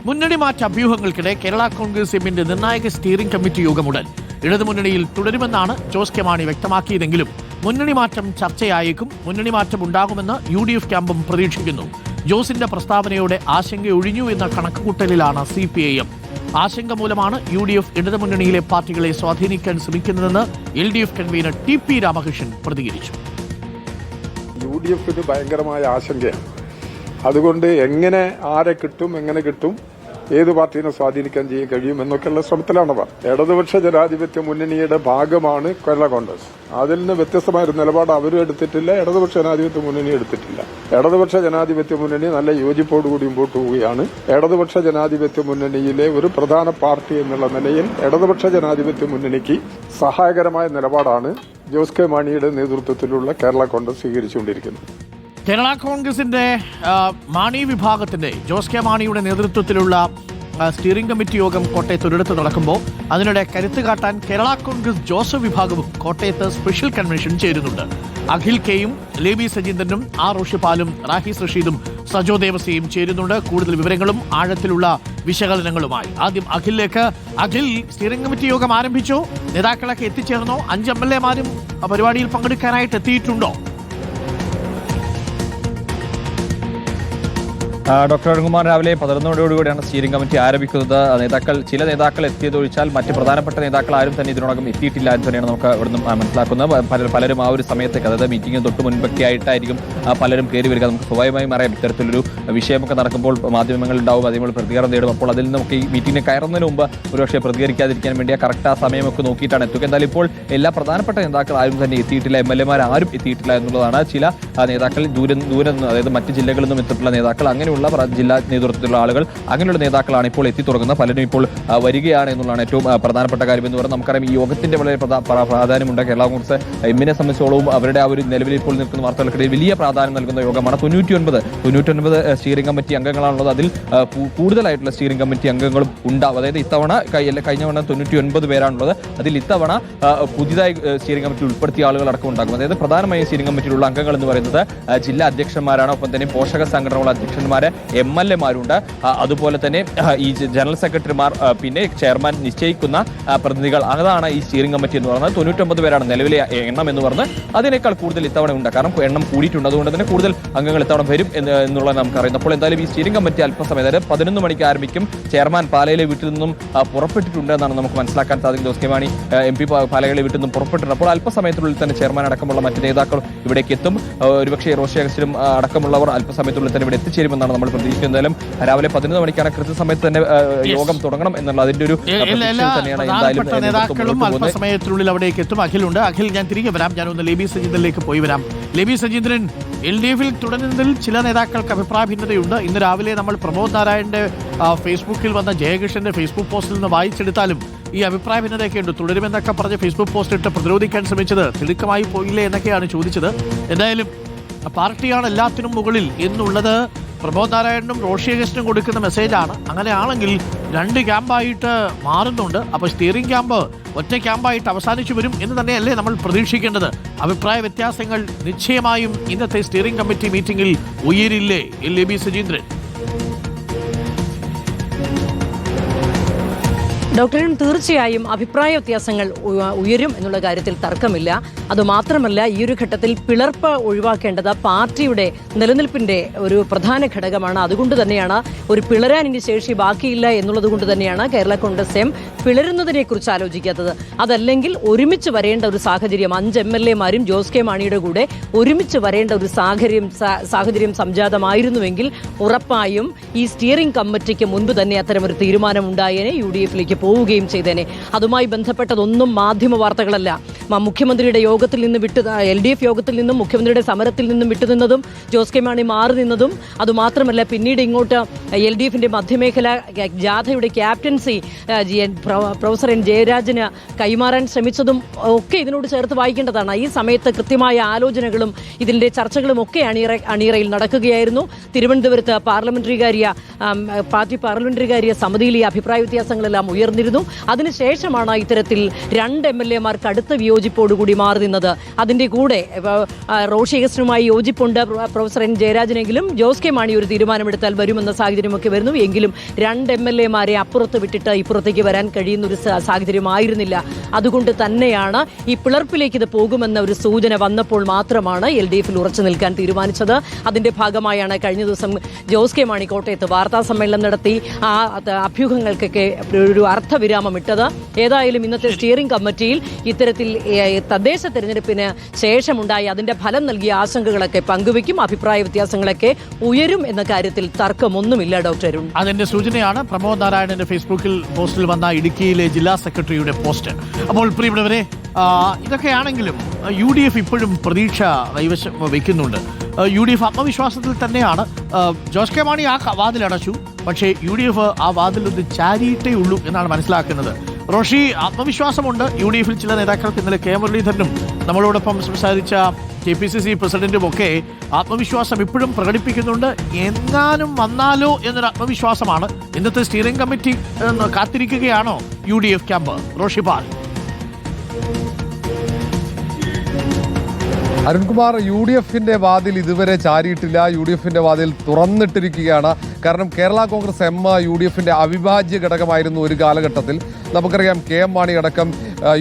മുന്നണി മാറ്റ അഭ്യൂഹങ്ങൾക്കിടെ കേരള കോൺഗ്രസ് എമ്മിന്റെ നിർണായക സ്റ്റിയറിംഗ് കമ്മിറ്റി യോഗമുടൻ ഇടതുമുന്നണിയിൽ തുടരുമെന്നാണ് ജോസ് കെ മാണി വ്യക്തമാക്കിയതെങ്കിലും മുന്നണി മാറ്റം ചർച്ചയായേക്കും. മുന്നണി മാറ്റം ഉണ്ടാകുമെന്ന് UDF ക്യാമ്പും പ്രതീക്ഷിക്കുന്നു. ജോസിന്റെ പ്രസ്താവനയോടെ ആശങ്ക ഒഴിഞ്ഞു എന്ന കണക്കുകൂട്ടലിലാണ് CPIM. ആശങ്ക മൂലമാണ് UDF ഇടതുമുന്നണിയിലെ പാർട്ടികളെ സ്വാധീനിക്കാൻ ശ്രമിക്കുന്നതെന്ന് LDF കൺവീനർ TP രാമകൃഷ്ണൻ പ്രതികരിച്ചു. UDF ഭയങ്കരമായ ആശങ്കയാണ്. അതുകൊണ്ട് എങ്ങനെ ആരെ കിട്ടും, എങ്ങനെ കിട്ടും, ഏത് പാർട്ടിനെ സ്വാധീനിക്കാൻ കഴിയും എന്നൊക്കെയുള്ള ശ്രമത്തിലാണ് അവർ. ഇടതുപക്ഷ ജനാധിപത്യ മുന്നണിയുടെ ഭാഗമാണ് കേരള കോൺഗ്രസ്. അതിൽ നിന്ന് വ്യത്യസ്തമായൊരു നിലപാട് അവരും എടുത്തിട്ടില്ല, ഇടതുപക്ഷ ജനാധിപത്യ മുന്നണി എടുത്തിട്ടില്ല. ഇടതുപക്ഷ ജനാധിപത്യ മുന്നണി നല്ല യോജിപ്പോടുകൂടി മുമ്പോട്ട് പോവുകയാണ്. ഇടതുപക്ഷ ജനാധിപത്യ മുന്നണിയിലെ ഒരു പ്രധാന പാർട്ടി എന്നുള്ള നിലയിൽ ഇടതുപക്ഷ ജനാധിപത്യ മുന്നണിക്ക് സഹായകരമായ നിലപാടാണ് ജോസ് കെ മാണിയുടെ നേതൃത്വത്തിലുള്ള കേരള കോൺഗ്രസ് സ്വീകരിച്ചുകൊണ്ടിരിക്കുന്നത്. കേരള കോൺഗ്രസിന്റെ മാണി വിഭാഗത്തിന്റെ ജോസ് കെ മാണിയുടെ നേതൃത്വത്തിലുള്ള സ്റ്റിയറിംഗ് കമ്മിറ്റി യോഗം കോട്ടയത്ത് ഒരിടത്ത് നടക്കുമ്പോൾ അതിനിടെ കരുത്ത് കാട്ടാൻ കേരള കോൺഗ്രസ് ജോസഫ് വിഭാഗവും കോട്ടയത്ത് സ്പെഷ്യൽ കൺവെൻഷൻ ചേരുന്നുണ്ട്. അഖിൽ കെയും ലേബി സജീന്ദ്രനും റോഷിപാലും റാഹിസ് റഷീദും സജോ ദേവസ്യയും ചേരുന്നുണ്ട്. കൂടുതൽ വിവരങ്ങളും ആഴത്തിലുള്ള വിശകലനങ്ങളുമായി ആദ്യം അഖിലിലേക്ക്. അഖിൽ, സ്റ്റിയറിംഗ് കമ്മിറ്റി യോഗം ആരംഭിച്ചു, നേതാക്കളൊക്കെ എത്തിച്ചേർന്നോ? 5 MLA-മാരും പരിപാടിയിൽ പങ്കെടുക്കാനായിട്ട് എത്തിയിട്ടുണ്ടോ? ഡോക്ടർ അരുൺകുമാർ, രാവിലെ 11 സ്റ്റിയറിംഗ് കമ്മിറ്റി ആരംഭിക്കുന്നത്. ചില നേതാക്കൾ എത്തിയതൊഴിച്ചാൽ മറ്റ് പ്രധാനപ്പെട്ട നേതാക്കൾ ആരും തന്നെ ഇതിനോടകം എത്തിയിട്ടില്ല എന്ന് തന്നെയാണ് നമുക്ക് ഇവിടുന്ന് മനസ്സിലാക്കുന്നത്. പലരും ആ ഒരു സമയത്തേക്ക്, അതായത് മീറ്റിംഗിന് തൊട്ട് മുൻപൊക്കെ ആയിട്ടായിരിക്കും പലരും കയറി വരിക. നമുക്ക് സ്വാഭാവികമായും അറിയാം, ഇത്തരത്തിലൊരു വിഷയമൊക്കെ നടക്കുമ്പോൾ മാധ്യമങ്ങൾ ഉണ്ടാവും, മാധ്യമങ്ങൾ പ്രതികരണം നേടും. അപ്പോൾ അതിൽ നമുക്ക് ഈ മീറ്റിംഗിന് കയറുന്നതിന് മുമ്പ് ഒരുപക്ഷെ പ്രതികരിക്കാതിരിക്കാൻ വേണ്ടി കറക്റ്റ് ആ സമയമൊക്കെ നോക്കിയിട്ടാണ് എത്തുക. എന്തായാലും ഇപ്പോൾ എല്ലാ പ്രധാനപ്പെട്ട നേതാക്കൾ ആരും തന്നെ എത്തിയിട്ടില്ല, MLA-മാർ ആരും എത്തിയിട്ടില്ല എന്നുള്ളതാണ്. ചില നേതാക്കൾ ദൂരം, അതായത് മറ്റ് ജില്ലകളിൽ നിന്നും എത്തിയിട്ടുള്ള നേതാക്കൾ, അങ്ങനെയുള്ള ജില്ലാ നേതൃത്വത്തിലുള്ള ആളുകൾ, അങ്ങനെയുള്ള നേതാക്കളാണ് ഇപ്പോൾ എത്തിത്തുടങ്ങുന്നത്. പലരും ഇപ്പോൾ വരികയാണ് എന്നുള്ളതാണ് ഏറ്റവും പ്രധാനപ്പെട്ട കാര്യം എന്ന് പറയുന്നത്. നമുക്കറിയാം, ഈ യോഗത്തിന്റെ വളരെ പ്രാധാന്യമുണ്ട്. കേരള കോൺഗ്രസ് എമ്മിനെ സംബന്ധിച്ചോളവും അവരുടെ ആ ഒരു നിലവിൽ ഇപ്പോൾ നിൽക്കുന്ന വാർത്തകൾക്കിടയിൽ വലിയ പ്രാധാന്യം നൽകുന്ന യോഗമാണ്. 99 സ്റ്റിയറിംഗ് കമ്മിറ്റി അംഗങ്ങളാണുള്ളത്. അതിൽ കൂടുതലായിട്ടുള്ള സ്റ്റിയറിംഗ് കമ്മിറ്റി അംഗങ്ങളും ഉണ്ടാവും. അതായത് ഇത്തവണ കഴിഞ്ഞ തവണ 99 പേരാണുള്ളത്. അതിൽ ഇത്തവണ പുതിയതായി സ്റ്റിയറിംഗ് കമ്മിറ്റി ഉൾപ്പെടുത്തിയ ആളുകൾ അടക്കം ഉണ്ടാകും. അതായത് പ്രധാനമായും സ്റ്റിയറിംഗ് കമ്മിറ്റിയിലുള്ള അംഗങ്ങൾ എന്ന് പറയുന്നത് ജില്ലാ അധ്യക്ഷന്മാരാണ്. ഒപ്പം തന്നെ പോഷക സംഘടനകളുടെ അധ്യക്ഷന്മാർ, MLA-മാരുണ്ട്. അതുപോലെ തന്നെ ഈ ജനറൽ സെക്രട്ടറിമാർ, പിന്നെ ചെയർമാൻ നിശ്ചയിക്കുന്ന പ്രതിനിധികൾ. അതാണ് ഈ സ്റ്റിയറിംഗ് കമ്മിറ്റി എന്ന് പറയുന്നത്. 99 പേരാണ് നിലവിലെ എണ്ണം എന്ന് പറഞ്ഞ്. അതിനേക്കാൾ കൂടുതൽ ഇത്തവണ ഉണ്ട്, കാരണം എണ്ണം കൂടിയിട്ടുണ്ട്. അതുകൊണ്ട് തന്നെ കൂടുതൽ അംഗങ്ങൾ ഇത്തവണ വരും എന്നുള്ളത് നമുക്കറിയാം. അപ്പോൾ എന്തായാലും ഈ സ്റ്റിയറിംഗ് കമ്മിറ്റി അല്പസമയം, അതായത് 11 മണിക്ക് ആരംഭിക്കും. ചെയർമാൻ പാലയിലെ വീട്ടിൽ നിന്നും പുറപ്പെട്ടിട്ടുണ്ട് എന്നാണ് നമുക്ക് മനസ്സിലാക്കാൻ സാധിക്കും. ജോസ് കെ മാണി MP പാലയിലെ വീട്ടിൽ നിന്നും പുറപ്പെട്ടിട്ടുണ്ട്. അപ്പോൾ അല്പസമയത്തിനുള്ളിൽ തന്നെ ചെയർമാൻ അടക്കമുള്ള മറ്റ് നേതാക്കൾ ഇവിടേക്ക് എത്തും. ഒരുപക്ഷെ റോഷി അഗസ്റ്റിനും അടക്കമുള്ളവർ അല്പസമയത്തിനുള്ളിൽ തന്നെ ഇവിടെ എത്തിച്ചേരുമെന്നാണ് നമ്മൾ പ്രതീക്ഷിക്കുന്നത്. എന്തായാലും രാവിലെ 11 മണിക്കാണ് കൃത്യസമയത്ത് തന്നെ യോഗം തുടങ്ങണം എന്നുള്ള അതിന്റെ ഒരു നേതാക്കളും അല്പസമയത്തിനുള്ളിൽ അവിടേക്ക് എത്തും. അഖിലുണ്ട്. അഖിൽ, ഞാൻ തിരികെ വരാം. ഞാനൊന്ന് ലേബി സജീന്ദ്രനിലേക്ക് പോയി വരാം. ലേബി സജീന്ദ്രൻ, LDF-ൽ തുടരുന്നതിൽ ചില നേതാക്കൾക്ക് അഭിപ്രായ ഭിന്നതയുണ്ട്. ഇന്ന് രാവിലെ നമ്മൾ പ്രമോദ് നാരായണന്റെ ഫേസ്ബുക്കിൽ വന്ന ജയകൃഷ്ണന്റെ ഫേസ്ബുക്ക് പോസ്റ്റിൽ നിന്ന് വായിച്ചെടുത്താലും ഈ അഭിപ്രായ ഭിന്നതയൊക്കെ ഉണ്ട്. തുടരുമെന്നൊക്കെ പറഞ്ഞ് ഫേസ്ബുക്ക് പോസ്റ്റ് ഇട്ട് പ്രതിരോധിക്കാൻ ശ്രമിച്ചത് തിടുക്കമായി പോയില്ലേ എന്നൊക്കെയാണ് ചോദിച്ചത്. എന്തായാലും പാർട്ടിയാണ് എല്ലാത്തിനും മുകളിൽ എന്നുള്ളത് പ്രമോദ് നാരായണനും റോഷി അഗസ്റ്റിനും കൊടുക്കുന്ന മെസ്സേജാണ്. അങ്ങനെയാണെങ്കിൽ 2 ക്യാമ്പായിട്ട് മാറുന്നുണ്ട്. അപ്പോൾ സ്റ്റിയറിംഗ് ക്യാമ്പ് ഒറ്റ ക്യാമ്പായിട്ട് അവസാനിച്ചു വരും എന്ന് തന്നെയല്ലേ നമ്മൾ പ്രതീക്ഷിക്കേണ്ടത്? അഭിപ്രായ വ്യത്യാസങ്ങൾ നിശ്ചയമായും ഇന്നത്തെ സ്റ്റിയറിംഗ് കമ്മിറ്റി മീറ്റിംഗിൽ ഉയരില്ലേ ലേബി സജീന്ദ്രൻ? ഡോക്ടറിനും തീർച്ചയായും അഭിപ്രായ വ്യത്യാസങ്ങൾ ഉയരും എന്നുള്ള കാര്യത്തിൽ തർക്കമില്ല. അതുമാത്രമല്ല, ഈ ഒരു ഘട്ടത്തിൽ പിളർപ്പ് ഒഴിവാക്കേണ്ടത് പാർട്ടിയുടെ നിലനിൽപ്പിന്റെ ഒരു പ്രധാന ഘടകമാണ്. അതുകൊണ്ട് തന്നെയാണ് ഒരു പിളരാൻ ഇനി ശേഷി ബാക്കിയില്ല എന്നുള്ളത് കൊണ്ട് തന്നെയാണ് കേരള കോൺഗ്രസ് എം പിളരുന്നതിനെ കുറിച്ച് ആലോചിക്കാത്തത്. അതല്ലെങ്കിൽ ഒരുമിച്ച് വരേണ്ട ഒരു സാഹചര്യം, 5 MLA-മാരും ജോസ് കെ മാണിയുടെ കൂടെ ഒരുമിച്ച് വരേണ്ട ഒരു സാഹചര്യം സംജാതമായിരുന്നുവെങ്കിൽ ഉറപ്പായും ഈ സ്റ്റിയറിംഗ് കമ്മിറ്റിക്ക് മുൻപ് തന്നെ അത്തരമൊരു തീരുമാനമുണ്ടായേനെ, UDF-ലേക്ക് പോവുകയും ചെയ്തേനെ. അതുമായി ബന്ധപ്പെട്ടതൊന്നും മാധ്യമ വാർത്തകളല്ല. മുഖ്യമന്ത്രിയുടെ യോഗത്തിൽ നിന്ന് LDF യോഗത്തിൽ നിന്നും മുഖ്യമന്ത്രിയുടെ സമരത്തിൽ നിന്നും വിട്ടുനിന്നതും ജോസ് കെ മാണി മാറി നിന്നതും, അതുമാത്രമല്ല പിന്നീട് ഇങ്ങോട്ട് LDF-ന്റെ മധ്യമേഖല ജാഥയുടെ ക്യാപ്റ്റൻസി പ്രൊഫസർ N. ജയരാജന് കൈമാറാൻ ശ്രമിച്ചതും ഒക്കെ ഇതിനോട് ചേർത്ത് വായിക്കേണ്ടതാണ്. ഈ സമയത്ത് കൃത്യമായ ആലോചനകളും ഇതിന്റെ ചർച്ചകളും ഒക്കെ അണിയറയിൽ നടക്കുകയായിരുന്നു. തിരുവനന്തപുരത്ത് പാർട്ടി പാർലമെന്ററികാര്യ സമിതിയിൽ ഈ അഭിപ്രായ വ്യത്യാസങ്ങളെല്ലാം ഉയർന്നിരുന്നു. അതിനുശേഷമാണ് ഇത്തരത്തിൽ 2 MLA-മാർ കടുത്ത വിയോജിപ്പോടുകൂടി മാറി നിന്നത്. അതിൻ്റെ കൂടെ റോഷി അഗസ്റ്റിനുമായി യോജിപ്പുണ്ട് പ്രൊഫസർ എൻ ജയരാജനെങ്കിലും ജോസ് കെ മാണി ഒരു തീരുമാനമെടുത്താൽ വരുമെന്ന സാഹചര്യമൊക്കെ വരുന്നു. എങ്കിലും 2 MLA-മാരെ അപ്പുറത്ത് വിട്ടിട്ട് ഇപ്പുറത്തേക്ക് വരാൻ കഴിയുന്ന ഒരു സാഹചര്യമായിരുന്നില്ല. അതുകൊണ്ട് തന്നെയാണ് ഈ പിളർപ്പിലേക്ക് ഇത് പോകുമെന്ന ഒരു സൂചന വന്നപ്പോൾ മാത്രമാണ് LDF-ൽ ഉറച്ചു നിൽക്കാൻ തീരുമാനിച്ചത്. അതിന്റെ ഭാഗമായാണ് കഴിഞ്ഞ ദിവസം ജോസ് കെ മാണി കോട്ടയത്ത് വാർത്താ സമ്മേളനം നടത്തി ആ അഭ്യൂഹങ്ങൾക്കൊക്കെ ഒരു അർത്ഥവിരാമം ഇട്ടത്. ഏതായാലും ഇന്നത്തെ സ്റ്റിയറിംഗ് കമ്മിറ്റിയിൽ ഇത്തരത്തിൽ തദ്ദേശ തെരഞ്ഞെടുപ്പിന് ശേഷമുണ്ടായി അതിന്റെ ഫലം നൽകിയ ആശങ്കകളൊക്കെ പങ്കുവയ്ക്കും. അഭിപ്രായ വ്യത്യാസങ്ങളൊക്കെ ഉയരും എന്ന കാര്യത്തിൽ തർക്കമൊന്നുമില്ല. ഡോക്ടർ അരുൺ, അതിന്റെ സൂചനയാണ് പ്രമോദ് നാരായണന്റെ ഫേസ്ബുക്കിൽ പോസ്റ്റിൽ വന്ന ഇടുക്കിയിലെ ജില്ലാ സെക്രട്ടറിയുടെ പോസ്റ്റ്. അപ്പോൾ പ്രിയപ്പെട്ടവരെ, ഇതൊക്കെയാണെങ്കിലും UDF ഇപ്പോഴും പ്രതീക്ഷ കൈവശം വയ്ക്കുന്നുണ്ട്. UDF ആത്മവിശ്വാസത്തിൽ തന്നെയാണ്. ജോസ് കെ മാണി ആ വാതിലടച്ചു, പക്ഷേ UDF ആ വാതിലൊന്ന് ചാരിയിട്ടേ ഉള്ളൂ എന്നാണ് മനസ്സിലാക്കുന്നത്. റോഷി, ആത്മവിശ്വാസമുണ്ട് UDF-ൽ ചില നേതാക്കൾക്ക്. ഇന്നലെ കെ മുരളീധരനും നമ്മളോടൊപ്പം സംസാരിച്ച KPCC പ്രസിഡന്റും ഒക്കെ ആത്മവിശ്വാസം ഇപ്പോഴും പ്രകടിപ്പിക്കുന്നുണ്ട്. എങ്ങാനും വന്നാലോ എന്നൊരു ആത്മവിശ്വാസമാണ്. ഇന്നത്തെ സ്റ്റിയറിംഗ് കമ്മിറ്റി കാത്തിരിക്കുകയാണോ UDF ക്യാമ്പ്? റോഷി പാൽ. അരുൺകുമാർ, UDF-ന്റെ വാതിൽ ഇതുവരെ ചാരിയിട്ടില്ല. UDF-ന്റെ വാതിൽ തുറന്നിട്ടിരിക്കുകയാണ്. കാരണം കേരള കോൺഗ്രസ് എം UDF-ന്റെ അവിഭാജ്യ ഘടകമായിരുന്നു ഒരു കാലഘട്ടത്തിൽ. നമുക്കറിയാം, KM മാണി അടക്കം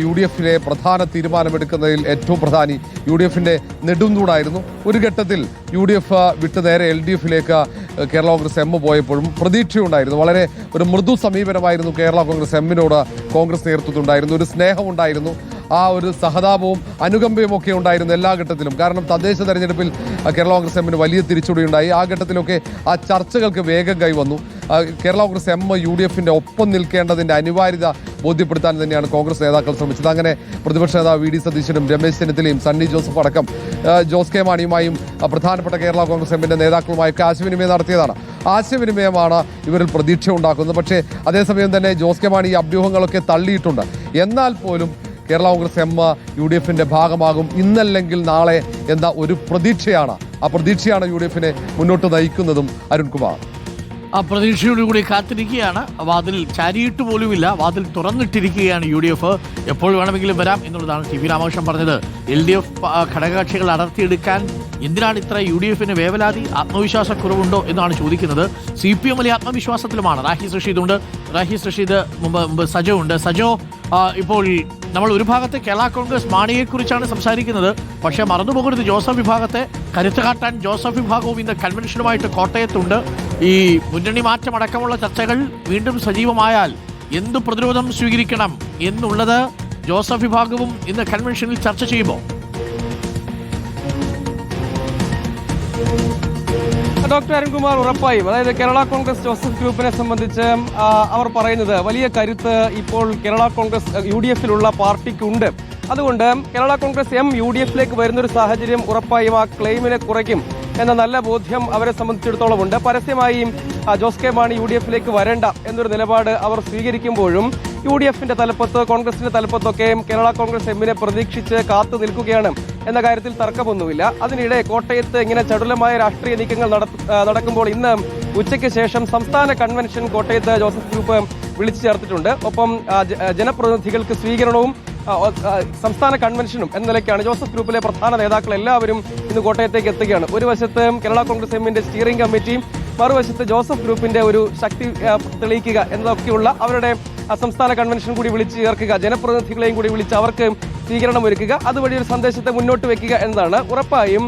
UDF-ലെ പ്രധാന തീരുമാനമെടുക്കുന്നതിൽ ഏറ്റവും പ്രധാനി UDF-ന്റെ നെടുംതൂണായിരുന്നു. ഒരു ഘട്ടത്തിൽ UDF വിട്ട് നേരെ LDF-ലേക്ക് കേരള കോൺഗ്രസ് എം പോയപ്പോഴും പ്രതീക്ഷയുണ്ടായിരുന്നു. വളരെ ഒരു മൃദു സമീപനമായിരുന്നു കേരള കോൺഗ്രസ് എമ്മിനോട് കോൺഗ്രസ് നേതൃത്വത്തിലുണ്ടായിരുന്നു. ഒരു സ്നേഹമുണ്ടായിരുന്നു. ആ ഒരു സഹതാപവും അനുകമ്പയും ഒക്കെ ഉണ്ടായിരുന്നു എല്ലാ ഘട്ടത്തിലും. കാരണം തദ്ദേശ തെരഞ്ഞെടുപ്പിൽ കേരള കോൺഗ്രസ് എമ്മിന് വലിയ തിരിച്ചടിയുണ്ടായി. ആ ഘട്ടത്തിലൊക്കെ ആ ചർച്ചകൾക്ക് വേഗം കൈവന്നു. കേരള കോൺഗ്രസ് എം UDF-ന്റെ ഒപ്പം നിൽക്കേണ്ടതിന്റെ അനിവാര്യത ബോധ്യപ്പെടുത്താൻ തന്നെയാണ് കോൺഗ്രസ് നേതാക്കൾ ശ്രമിച്ചത്. അങ്ങനെ പ്രതിപക്ഷ നേതാവ് VD സതീശനും രമേശ് ചെന്നിത്തലയും സണ്ണി ജോസഫ് അടക്കം ജോസ് കെ മാണിയുമായും പ്രധാനപ്പെട്ട കേരള കോൺഗ്രസ് എമ്മിന്റെ നേതാക്കളുമായൊക്കെ ആശയവിനിമയം നടത്തിയതാണ്. ആശയവിനിമയമാണ് ഇവരിൽ പ്രതീക്ഷ ഉണ്ടാക്കുന്നത്. പക്ഷേ അതേസമയം തന്നെ ജോസ് കെ മാണി ഈ അഭ്യൂഹങ്ങളൊക്കെ തള്ളിയിട്ടുണ്ട്. എന്നാൽ പോലും കേരള കോൺഗ്രസ് എം UDF-ന്റെ ഭാഗമാകും ഇന്നല്ലെങ്കിൽ നാളെ എന്ന ഒരു പ്രതീക്ഷയാണ്. ആ പ്രതീക്ഷയാണ് UDF-നെ മുന്നോട്ട് നയിക്കുന്നതും. അരുൺകുമാർ, ആ പ്രതീക്ഷയോടുകൂടി കാത്തിരിക്കുകയാണ്. വാതിൽ ചാരിയിട്ട് പോലുമില്ല, വാതിൽ തുറന്നിട്ടിരിക്കുകയാണ് UDF. എപ്പോൾ വേണമെങ്കിലും വരാം എന്നുള്ളതാണ് TV രാമകൃഷ്ണൻ പറഞ്ഞത്. LDF ഘടകകക്ഷികൾ അടർത്തിയെടുക്കാൻ എന്തിനാണ് ഇത്ര UDF-ന് വേവലാതി? ആത്മവിശ്വാസക്കുറവുണ്ടോ എന്നാണ് ചോദിക്കുന്നത്. CPM വലിയ ആത്മവിശ്വാസത്തിലുമാണ്. റാഹിസ് റഷീദ്, മുമ്പ് സജോ ഉണ്ട്. സജോ, ഇപ്പോൾ നമ്മൾ ഒരു ഭാഗത്തെ കേരള കോൺഗ്രസ് മാണിയെക്കുറിച്ചാണ് സംസാരിക്കുന്നത്. പക്ഷേ മറന്നുപോകരുത്, ജോസഫ് വിഭാഗത്തെ കരുത്ത് കാട്ടാൻ ജോസഫ് വിഭാഗവും ഇന്ന് കൺവെൻഷനുമായിട്ട് കോട്ടയത്തുണ്ട്. ഈ മുന്നണി മാറ്റമടക്കമുള്ള ചർച്ചകൾ വീണ്ടും സജീവമായാൽ എന്ത് പ്രതിരോധം സ്വീകരിക്കണം എന്നുള്ളത് ജോസഫ് വിഭാഗവും ഇന്ന് കൺവെൻഷനിൽ ചർച്ച ചെയ്യുമോ? ഡോക്ടർ അരുൺകുമാർ, ഉറപ്പായും. അതായത് കേരള കോൺഗ്രസ് ജോസഫ് ഗ്രൂപ്പിനെ സംബന്ധിച്ച് അവർ പറയുന്നത് വലിയ കരുത്ത് ഇപ്പോൾ കേരള കോൺഗ്രസ് UDF-ലുള്ള പാർട്ടിക്കുണ്ട്. അതുകൊണ്ട് കേരള കോൺഗ്രസ് എം UDF-ലേക്ക് വരുന്നൊരു സാഹചര്യം ഉറപ്പായും ആ ക്ലെയിമിനെ കുറയ്ക്കും എന്ന നല്ല ബോധ്യം അവരെ സംബന്ധിച്ചിടത്തോളം ഉണ്ട്. പരസ്യമായി ജോസ് കെ മാണി UDF-ലേക്ക് വരേണ്ട എന്നൊരു നിലപാട് അവർ സ്വീകരിക്കുമ്പോഴും UDF-ന്റെ തലപ്പത്ത്, കോൺഗ്രസിന്റെ തലപ്പത്തൊക്കെ കേരള കോൺഗ്രസ് എമ്മിനെ പ്രതീക്ഷിച്ച് കാത്തു നിൽക്കുകയാണ് എന്ന കാര്യത്തിൽ തർക്കമൊന്നുമില്ല. അതിനിടെ കോട്ടയത്ത് ഇങ്ങനെ ചടുലമായ രാഷ്ട്രീയ നീക്കങ്ങൾ നടക്കുമ്പോൾ ഇന്ന് ഉച്ചയ്ക്ക് ശേഷം സംസ്ഥാന കൺവെൻഷൻ കോട്ടയത്ത് ജോസഫ് ഗ്രൂപ്പ് വിളിച്ചു ചേർത്തിട്ടുണ്ട്. ഒപ്പം ജനപ്രതിനിധികൾക്ക് സ്വീകരണവും സംസ്ഥാന കൺവെൻഷനും എന്ന നിലയ്ക്കാണ് ജോസഫ് ഗ്രൂപ്പിലെ പ്രധാന നേതാക്കൾ എല്ലാവരും ഇന്ന് കോട്ടയത്തേക്ക് എത്തുകയാണ്. ഒരു വശത്ത് കേരള കോൺഗ്രസ് എമ്മിന്റെ സ്റ്റിയറിംഗ് കമ്മിറ്റി, മറുവശത്ത് ജോസഫ് ഗ്രൂപ്പിന്റെ ഒരു ശക്തി തെളിയിക്കുക എന്നതൊക്കെയുള്ള അവരുടെ സംസ്ഥാന കൺവെൻഷൻ കൂടി വിളിച്ചു ചേർക്കുക, ജനപ്രതിനിധികളെയും കൂടി വിളിച്ച് അവർക്ക് സ്വീകരണം ഒരുക്കുക, അതുവഴി ഒരു സന്ദേശത്തെ മുന്നോട്ട് വെക്കുക എന്നതാണ്. ഉറപ്പായും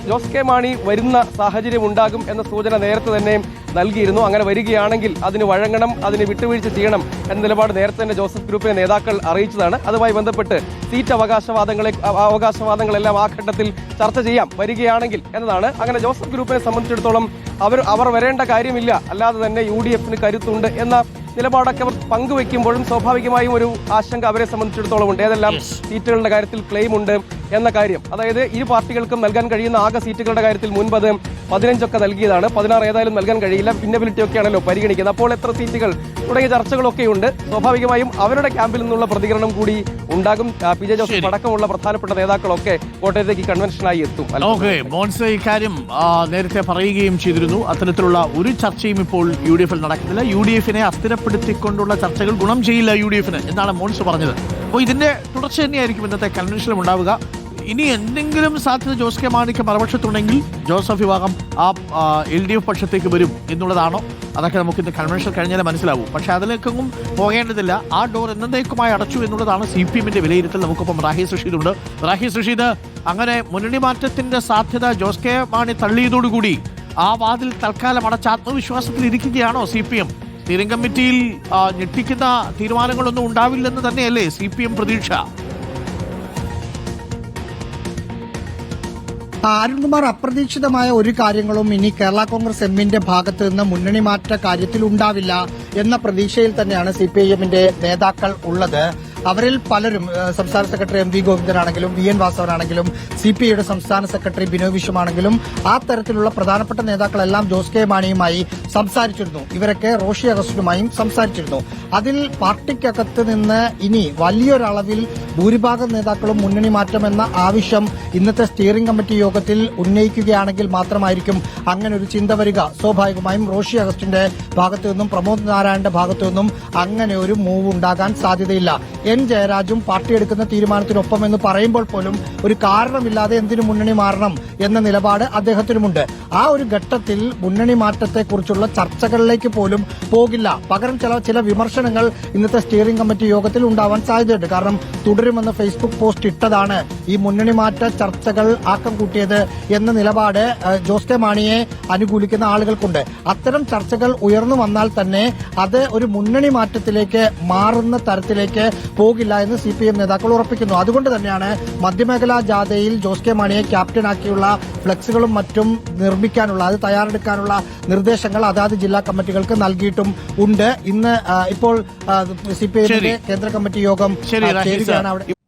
ജോസ് കെ മാണി വരുന്ന സാഹചര്യം ഉണ്ടാകും എന്ന സൂചന നേരത്തെ തന്നെ നൽകിയിരുന്നു. അങ്ങനെ വരികയാണെങ്കിൽ അതിന് വഴങ്ങണം, അതിന് വിട്ടുവീഴ്ച ചെയ്യണം എന്ന നിലപാട് നേരത്തെ തന്നെ ജോസഫ് ഗ്രൂപ്പിലെ നേതാക്കൾ അറിയിച്ചതാണ്. അതുമായി ബന്ധപ്പെട്ട് സീറ്റ് അവകാശവാദങ്ങളെല്ലാം ആ ഘട്ടത്തിൽ ചർച്ച ചെയ്യാം വരികയാണെങ്കിൽ എന്നതാണ്. അങ്ങനെ ജോസഫ് ഗ്രൂപ്പിനെ സംബന്ധിച്ചിടത്തോളം അവർ വരേണ്ട കാര്യമില്ല, അല്ലാതെ തന്നെ UDF-ന് കരുത്തുണ്ട് എന്ന നിലപാടൊക്കെ അവർ പങ്കുവെക്കുമ്പോഴും സ്വാഭാവികമായും ഒരു ആശങ്ക അവരെ സംബന്ധിച്ചിടത്തോളം ഉണ്ട്. ഏതെല്ലാം സീറ്റുകളുടെ കാര്യത്തിൽ ക്ലെയിം ഉണ്ട് എന്ന കാര്യം. അതായത് ഇരു പാർട്ടികൾക്കും നൽകാൻ കഴിയുന്ന ആകെ സീറ്റുകളുടെ കാര്യത്തിൽ മുൻപത് 15 നൽകിയതാണ്. 16 ഏതായാലും നൽകാൻ കഴിയില്ല. ഇന്നബിലിറ്റി ഒക്കെയാണല്ലോ പരിഗണിക്കുന്നത്. അപ്പോൾ എത്ര സീറ്റുകൾ തുടങ്ങിയ ചർച്ചകളൊക്കെയുണ്ട്. സ്വാഭാവികമായും അവരുടെ ക്യാമ്പിൽ നിന്നുള്ള പ്രതികരണം കൂടി ഉണ്ടാകും. PJ ജോസഫ് അടക്കമുള്ള പ്രധാനപ്പെട്ട നേതാക്കളൊക്കെ കോട്ടയത്തേക്ക് കൺവെൻഷനായി എത്തും. മോൻസ് ഇക്കാര്യം നേരത്തെ പറയുകയും ചെയ്തിരുന്നു. അത്തരത്തിലുള്ള ഒരു ചർച്ചയും ഇപ്പോൾ UDF-ൽ നടക്കുന്നില്ല. UDF-നെ അസ്ഥിരപ്പെടുത്തിക്കൊണ്ടുള്ള ചർച്ചകൾ ഗുണം ചെയ്യില്ല UDF-ന് എന്നാണ് മോൻസ് പറഞ്ഞത്. അപ്പോൾ ഇതിന്റെ തുടർച്ച തന്നെയായിരിക്കും ഇന്നത്തെ കൺവെൻഷനിലും ഉണ്ടാവുക. ഇനി എന്തെങ്കിലും സാധ്യത ജോസ് കെ മാണിക്ക് മറുപക്ഷത്തുണ്ടെങ്കിൽ ജോസഫ് വിഭാഗം ആ LDF പക്ഷത്തേക്ക് വരും എന്നുള്ളതാണോ? അതൊക്കെ നമുക്ക് ഇന്ന് കൺവെൻഷൻ കഴിഞ്ഞാലേ മനസ്സിലാവും. പക്ഷെ അതിലേക്കൊന്നും പോകേണ്ടതില്ല. ആ ഡോർ എന്നേക്കുമായി അടച്ചു എന്നുള്ളതാണ് CPM-ന്റെ വിലയിരുത്തൽ. നമുക്കൊപ്പം റാഹിസ് റഷീദ് ഉണ്ട്. റാഹിസ് റഷീദ്, അങ്ങനെ മുന്നണി മാറ്റത്തിന്റെ സാധ്യത ജോസ് കെ മാണി തള്ളിയതോടുകൂടി ആ വാതിൽ തൽക്കാലം അടച്ച ആത്മവിശ്വാസത്തിൽ ഇരിക്കുകയാണോ CPM? സ്റ്റിയറിംഗ് കമ്മിറ്റിയിൽ ഞെട്ടിക്കുന്ന തീരുമാനങ്ങളൊന്നും ഉണ്ടാവില്ലെന്ന് തന്നെയല്ലേ CPM പ്രതീക്ഷ? അരുൺകുമാർ, അപ്രതീക്ഷിതമായ ഒരു കാര്യങ്ങളും ഇനി കേരള കോൺഗ്രസ് എമ്മിന്റെ ഭാഗത്ത് നിന്ന് മുന്നണി മാറ്റ കാര്യത്തിൽ ഉണ്ടാവില്ല എന്ന പ്രതീക്ഷയിൽ തന്നെയാണ് CPIM-ന്റെ നേതാക്കൾ ഉള്ളത്. അവരിൽ പലരും സംസ്ഥാന സെക്രട്ടറി MV ഗോവിന്ദനാണെങ്കിലും VN വാസവനാണെങ്കിലും CPIയുടെ സംസ്ഥാന സെക്രട്ടറി ബിനോയ് വിശ്വമാണെങ്കിലും ആ തരത്തിലുള്ള പ്രധാനപ്പെട്ട നേതാക്കളെല്ലാം ജോസ് കെ മാണിയുമായി സംസാരിച്ചിരുന്നു. ഇവരൊക്കെ റോഷി അഗസ്റ്റിനുമായും സംസാരിച്ചിരുന്നു. അതിൽ പാർട്ടിക്കകത്ത് നിന്ന് ഇനി വലിയൊരളവിൽ ഭൂരിഭാഗം നേതാക്കളും മുന്നണി മാറ്റമെന്ന ആവശ്യം ഇന്നത്തെ സ്റ്റിയറിംഗ് കമ്മിറ്റി യോഗത്തിൽ ഉന്നയിക്കുകയാണെങ്കിൽ മാത്രമായിരിക്കും അങ്ങനെ ഒരു ചിന്ത വരിക. സ്വാഭാവികമായും റോഷി അഗസ്റ്റിന്റെ ഭാഗത്തു നിന്നും പ്രമോദ് നാരായണന്റെ ഭാഗത്തു നിന്നും അങ്ങനെ ഒരു മൂവ് ഉണ്ടാകാൻ സാധ്യതയില്ല. N ജയരാജും പാർട്ടി എടുക്കുന്ന തീരുമാനത്തിനൊപ്പം എന്ന് പറയുമ്പോൾ പോലും ഒരു കാരണമില്ലാതെ എന്തിനു മുന്നണി മാറണം എന്ന നിലപാട് അദ്ദേഹത്തിനുമുണ്ട്. ആ ഒരു ഘട്ടത്തിൽ മുന്നണി മാറ്റത്തെക്കുറിച്ചുള്ള ചർച്ചകളിലേക്ക് പോലും പോകില്ല. പകരം ചില വിമർശനങ്ങൾ ഇന്നത്തെ സ്റ്റിയറിംഗ് കമ്മിറ്റി യോഗത്തിൽ ഉണ്ടാവാൻ സാധ്യതയുണ്ട്. കാരണം തുടരുമെന്ന് ഫേസ്ബുക്ക് പോസ്റ്റ് ഇട്ടതാണ് ഈ മുന്നണി മാറ്റ ചർച്ചകൾ ആക്കം കൂട്ടിയത് എന്ന നിലപാട് ജോസ് കെ മാണിയെ അനുകൂലിക്കുന്ന ആളുകൾക്കുണ്ട്. അത്തരം ചർച്ചകൾ ഉയർന്നു വന്നാൽ തന്നെ അത് ഒരു മുന്നണി മാറ്റത്തിലേക്ക് മാറുന്ന തരത്തിലേക്ക് പോകില്ല എന്ന് CPM നേതാക്കൾ ഉറപ്പിക്കുന്നു. അതുകൊണ്ട് തന്നെയാണ് മധ്യമേഖലാ ജാഥയിൽ ജോസ് കെ മാണിയെ ക്യാപ്റ്റനാക്കിയുള്ള ഫ്ലെക്സുകളും മറ്റും നിർമ്മിക്കാനുള്ള, അത് തയ്യാറെടുക്കാനുള്ള നിർദ്ദേശങ്ങൾ അതാത് ജില്ലാ കമ്മിറ്റികൾക്ക് നൽകിയിട്ടും ഉണ്ട്. ഇന്ന് ഇപ്പോൾ CPM-ന്റെ കേന്ദ്ര കമ്മിറ്റി യോഗം ചേരുകയാണ് അവിടെ.